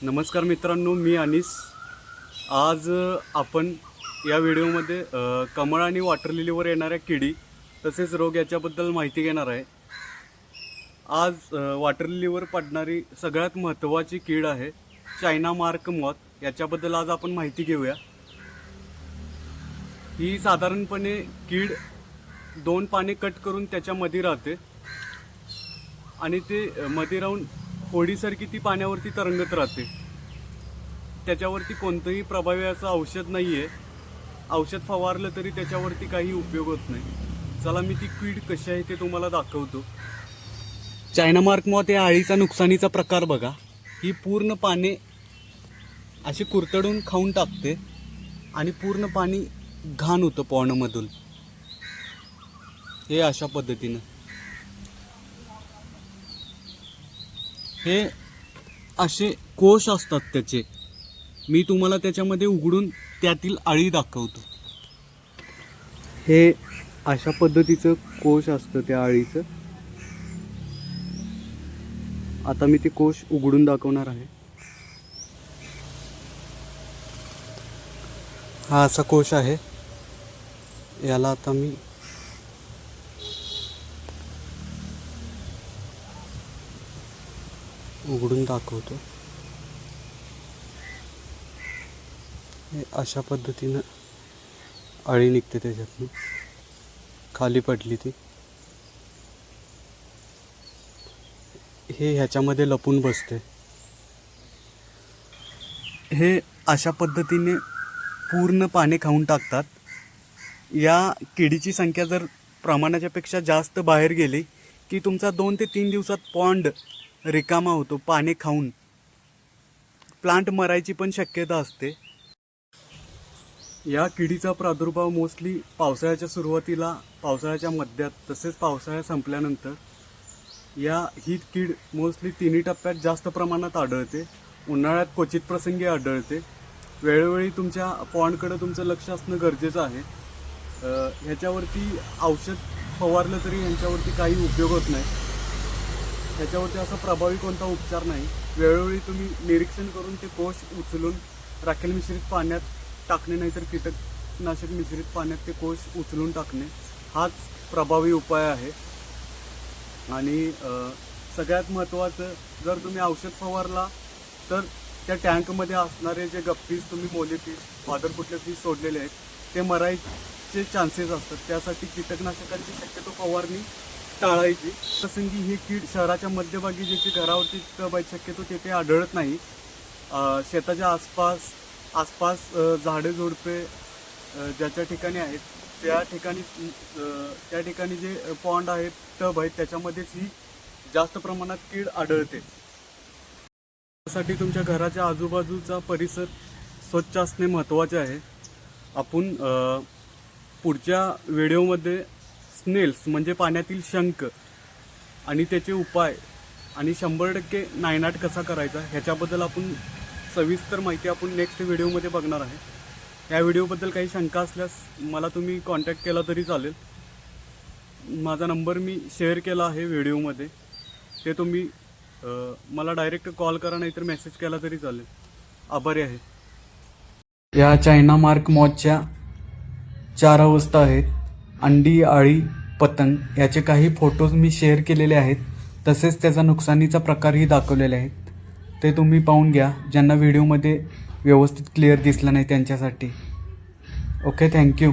नमस्कार मित्रांनो, मी अनिस। आज आपण या व्हिडिओमध्ये कमळ आणि वॉटर लिलीवर येणाऱ्या किडी तसेच रोग याच्याबद्दल माहिती घेणार आहे। आज वॉटर लिलीवर पडणारी सगळ्यात महत्त्वाची कीड आहे चायना मार्क मॉथ। याच्याबद्दल आज आपण माहिती घेऊया। ही साधारणपणे कीड 2 पाने कट करून त्याच्यामध्ये राहते आणि ते मध्ये राहून होडीसारखी ती पाण्यावरती तरंगत राहते। त्याच्यावरती कोणतंही प्रभावी असं औषध नाही आहे। औषध फवारलं तरी त्याच्यावरती काही उपयोग होत नाही। चला मी ती कीड कशी आहे ते तुम्हाला दाखवतो। चायना मार्क मॉथ या अळीचा नुकसानीचा प्रकार बघा। ही पूर्ण पाने अशी कुरतडून खाऊन टाकते आणि पूर्ण पाणी घाण होतं पॉन्डमधून। हे अशा पद्धतीनं हे असे कोश असतात त्याचे। मी तुम्हाला त्याच्यामध्ये उघडून त्यातील अळी दाखवतो। हे अशा पद्धतीचं कोश असतं त्या अळीचं। आता मी ते कोश उघडून दाखवणार आहे। हा असा कोश आहे। याला आता मी उघडून दाखवतो। हे अशा पद्धतीनं अळी निघते त्याच्यातून, खाली पडली ती। हे ह्याच्यामध्ये लपून बसते। हे अशा पद्धतीने पूर्ण पाने खाऊन टाकतात। या किडीची संख्या जर प्रमाणाच्या पेक्षा जास्त बाहेर गेली की तुमचा 2 ते 3 दिवसात पॉन्ड रिकामा होतो। पाने खाऊन प्लांट मरायची पण शक्यता असते। या किडीचा प्रादुर्भाव मोस्टली पावसाळ्याच्या सुरुवातीला, पावसाळ्याच्या मध्यात तसेच पावसाळा संपल्यानंतर ही कीड मोस्टली 3 टप्प्यात जास्त प्रमाणात आढळते। उन्हाळ्यात क्वचित प्रसंगी आढळते। वेळोवेळी तुमच्या पॉन्डकडे तुमचं लक्ष असणं गरजेचं आहे। ह्याच्यावरती औषध फवारलं तरी ह्यांच्यावरती काही उपयोग होत नाही। ह्याच्यावरती असा प्रभावी कोणता उपचार नाही। वेळोवेळी तुम्ही निरीक्षण करून ते कोश उचलून राखेल मिश्रित पाण्यात टाकणे, नाहीतर कीटकनाशक मिश्रित पाण्यात ते कोश उचलून टाकणे हाच प्रभावी उपाय आहे। आणि सगळ्यात महत्त्वाचं, जर तुम्ही औषध फवारला तर त्या टँकमध्ये असणारे जे गप्पीज तुम्ही मोले फिश, अदर कुठले फिश सोडलेले आहेत ते मरायचे चान्सेस असतात। त्यासाठी कीटकनाशकांची शक्यतो फवारणी टाळायची। प्रसंगी ही कीड शहराच्या मध्यभागी ज्याची घरावरती टब आहेत शक्यतो तेथे आढळत नाही। शेताच्या आसपास झाडे झुडपे ज्याच्या ठिकाणी आहेत त्या ठिकाणी जे पॉन्ड आहेत, टब आहेत, त्याच्यामध्येच ही जास्त प्रमाणात कीड आढळते। त्यासाठी तुमच्या घराच्या आजूबाजूचा परिसर स्वच्छ असणे महत्त्वाचे आहे। आपण पुढच्या व्हिडिओमध्ये स्नेल्स म्हणजे पाण्यातील शंख आणि त्याचे उपाय आणि 100% नायनाट कसा करायचा ह्याच्याबद्दल आपण सविस्तर माहिती आपण नेक्स्ट व्हिडिओमध्ये बघणार आहे। या व्हिडिओबद्दल काही शंका असल्यास मला तुम्ही कॉन्टॅक्ट केला तरी चालेल। माझा नंबर मी शेअर केला आहे व्हिडिओमध्ये। ते तुम्ही मला डायरेक्ट कॉल करा, नाहीतर मेसेज केला तरी चालेल। आभारी आहे। या चायना मार्क मॉथच्या 4 अवस्था आहेत: अंडी, अळी, पतंग। याचे काही फोटोज मी शेअर केलेले आहेत, तसेच त्याचा नुकसानीचा प्रकारही दाखवलेले आहेत। ते तुम्ही पाहून घ्या, ज्यांना व्हिडिओमध्ये व्यवस्थित क्लिअर दिसलं नाही त्यांच्यासाठी। Okay, thank you.